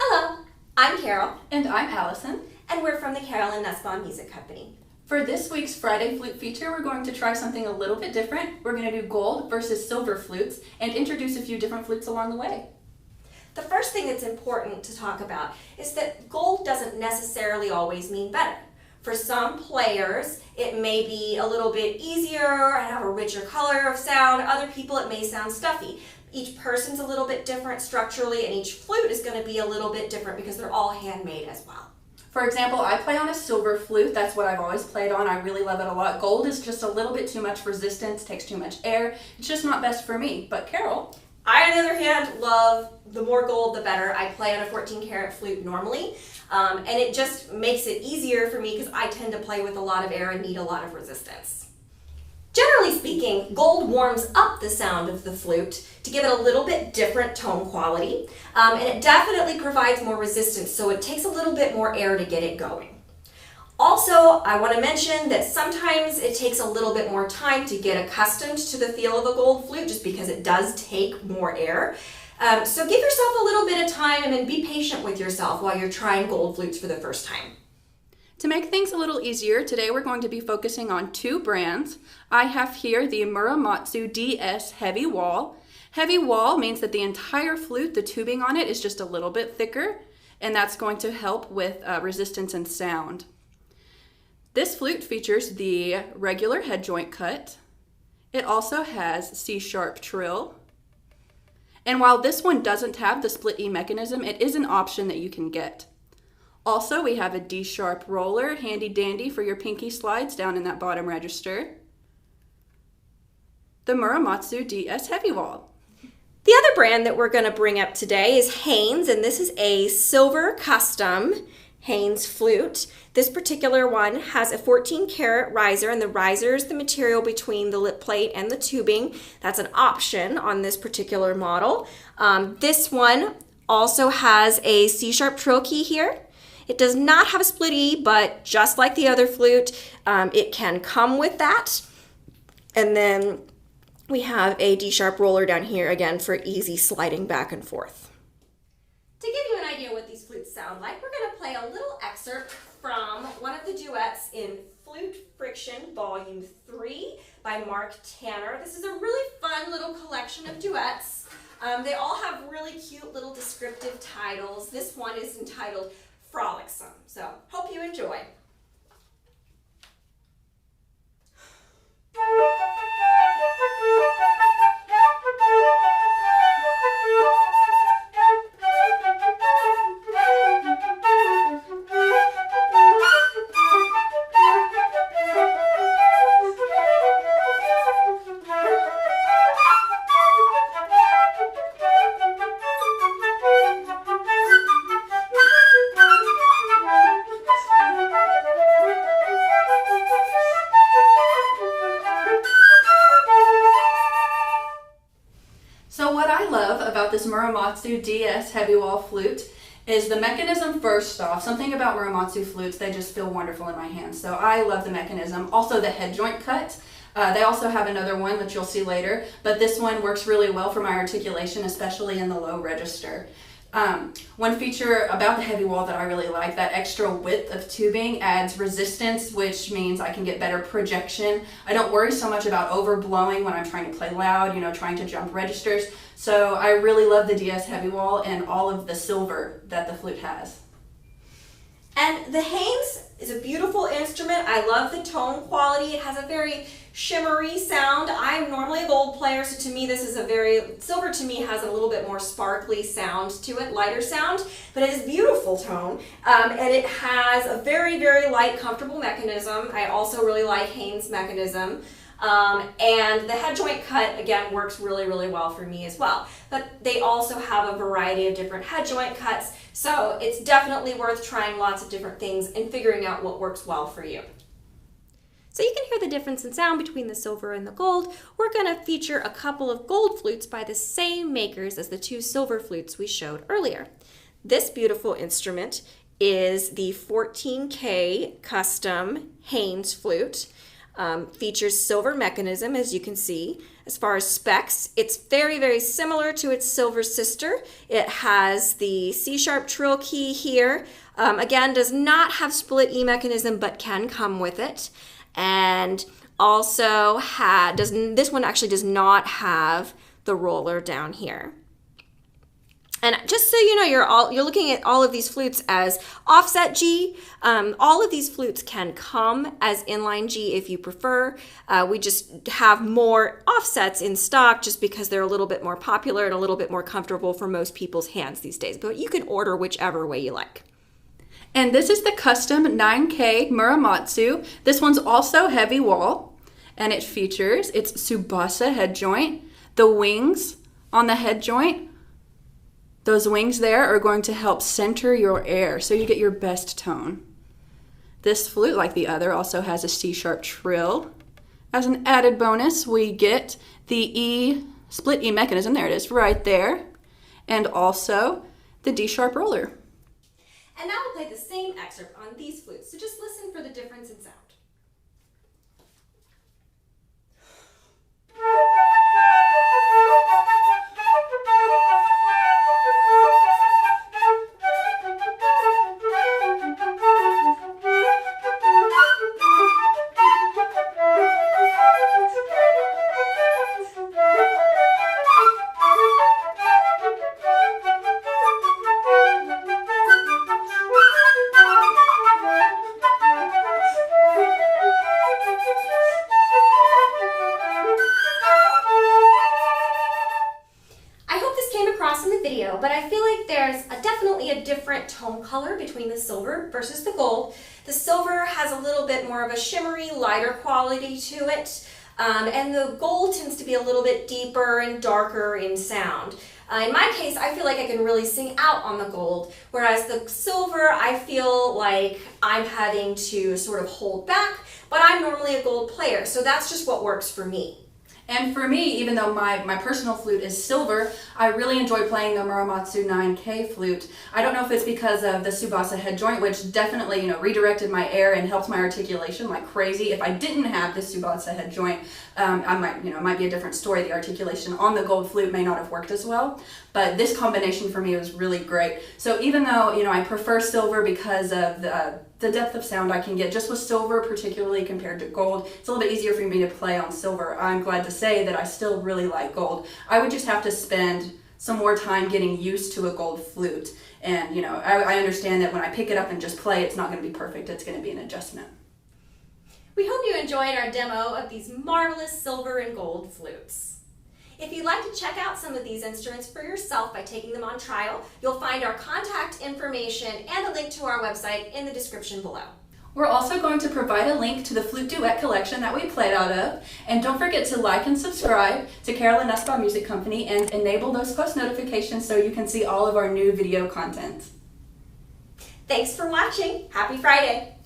Hello, I'm Carol, And I'm Allison. and we're from the Carolyn Nussbaum Music Company. For this week's Friday flute feature, we're going to try something a little bit different. We're going to do gold versus silver flutes and introduce a few different flutes along the way. The first thing that's important to talk about is that gold doesn't necessarily always mean better. For some players, it may be a little bit easier and have a richer color of sound. Other people, it may sound stuffy. Each person's a little bit different structurally, and each flute is going to be a little bit different because they're all handmade as well. For example, I play on a silver flute. That's what I've always played on. I really love it a lot. Gold is just a little bit too much resistance, takes too much air. It's just not best for me. But Carol? I, on the other hand, love the more gold, the better. I play on a 14-karat flute normally, and it just makes it easier for me because I tend to play with a lot of air and need a lot of resistance. Generally speaking, gold warms up the sound of the flute to give it a little bit different tone quality, and it definitely provides more resistance, so it takes a little bit more air to get it going. Also, I want to mention that sometimes it takes a little bit more time to get accustomed to the feel of a gold flute just because it does take more air. So give yourself a little bit of time and then be patient with yourself while you're trying gold flutes for the first time. To make things a little easier, today we're going to be focusing on two brands. I have here the Muramatsu DS Heavy Wall. Heavy wall means that the entire flute, the tubing on it, is just a little bit thicker, and that's going to help with resistance and sound. This flute features the regular head joint cut. It also has C-sharp trill. And while this one doesn't have the split E mechanism, it is an option that you can get. Also, we have a D-sharp roller, handy dandy for your pinky slides down in that bottom register. The Muramatsu DS Heavy Wall. The other brand that we're going to bring up today is Haynes, and this is a silver custom Haynes flute. This particular one has a 14-karat riser, and the riser is the material between the lip plate and the tubing. That's an option on this particular model. This one also has a C-sharp trill key here. It does not have a split E, but just like the other flute, it can come with that. And then we have a D-sharp roller down here, again, for easy sliding back and forth. To give you an idea what these flutes sound like, we're going to play a little excerpt from one of the duets in Flute Friction Volume 3 by Mark Tanner. This is a really fun little collection of duets. They all have really cute little descriptive titles. This one is entitled Frolicsome, so hope you enjoy. So what I love about this Muramatsu DS Heavy Wall flute is the mechanism first off. Something about Muramatsu flutes, they just feel wonderful in my hands. So I love the mechanism. Also the head joint cut. They also have another one that you'll see later, but this one works really well for my articulation, especially in the low register. One feature about the heavy wall that I really like, that extra width of tubing adds resistance, which means I can get better projection. I don't worry so much about overblowing when I'm trying to play loud, trying to jump registers. So I really love the DS Heavy Wall and all of the silver that the flute has. And the Haynes is a beautiful instrument. I love the tone quality. It has a very shimmery sound. I'm normally a gold player, so to me this is silver to me has a little bit more sparkly sound to it, lighter sound, but it is beautiful tone. And it has a very, very light, comfortable mechanism. I also really like Haynes' mechanism. And the head joint cut, again, works really, really well for me as well. But they also have a variety of different head joint cuts, so it's definitely worth trying lots of different things and figuring out what works well for you. So you can hear the difference in sound between the silver and the gold. We're going to feature a couple of gold flutes by the same makers as the two silver flutes we showed earlier. This beautiful instrument is the 14K Custom Haynes flute. Features silver mechanism, as you can see. As far as specs, it's very, very similar to its silver sister. It has the C-sharp trill key here. Again, does not have split E mechanism, but can come with it. And also this one actually does not have the roller down here. And just so you know, you're looking at all of these flutes as offset G. All of these flutes can come as inline G if you prefer. We just have more offsets in stock just because they're a little bit more popular and a little bit more comfortable for most people's hands these days. But you can order whichever way you like. And this is the custom 9K Muramatsu. This one's also heavy wall, and it features its Tsubasa head joint, the wings on the head joint. Those wings there are going to help center your air so you get your best tone. This flute, like the other, also has a C-sharp trill. As an added bonus, we get the split E mechanism, there it is, right there, and also the D-sharp roller. And now we'll play the same excerpt on these flutes, so just listen for the difference in sound. In the video, but I feel like there's definitely a different tone color between the silver versus the gold. The silver has a little bit more of a shimmery, lighter quality to it, and the gold tends to be a little bit deeper and darker in sound. In my case, I feel like I can really sing out on the gold, whereas the silver, I feel like I'm having to sort of hold back, but I'm normally a gold player, so that's just what works for me. And for me, even though my personal flute is silver, I really enjoy playing the Muramatsu 9K flute. I don't know if it's because of the Tsubasa head joint, which definitely, redirected my air and helped my articulation like crazy. If I didn't have the Tsubasa head joint, I might, it might be a different story. The articulation on the gold flute may not have worked as well, but this combination for me was really great. So even though, I prefer silver because of the depth of sound I can get just with silver, particularly compared to gold, it's a little bit easier for me to play on silver. I'm glad to say that I still really like gold. I would just have to spend some more time getting used to a gold flute. And, I understand that when I pick it up and just play, it's not going to be perfect. It's going to be an adjustment. We hope you enjoyed our demo of these marvelous silver and gold flutes. If you'd like to check out some of these instruments for yourself by taking them on trial, you'll find our contact information and a link to our website in the description below. We're also going to provide a link to the Flute Duet collection that we played out of. And don't forget to like and subscribe to Carolyn Nussbaum Music Company and enable those post notifications so you can see all of our new video content. Thanks for watching. Happy Friday.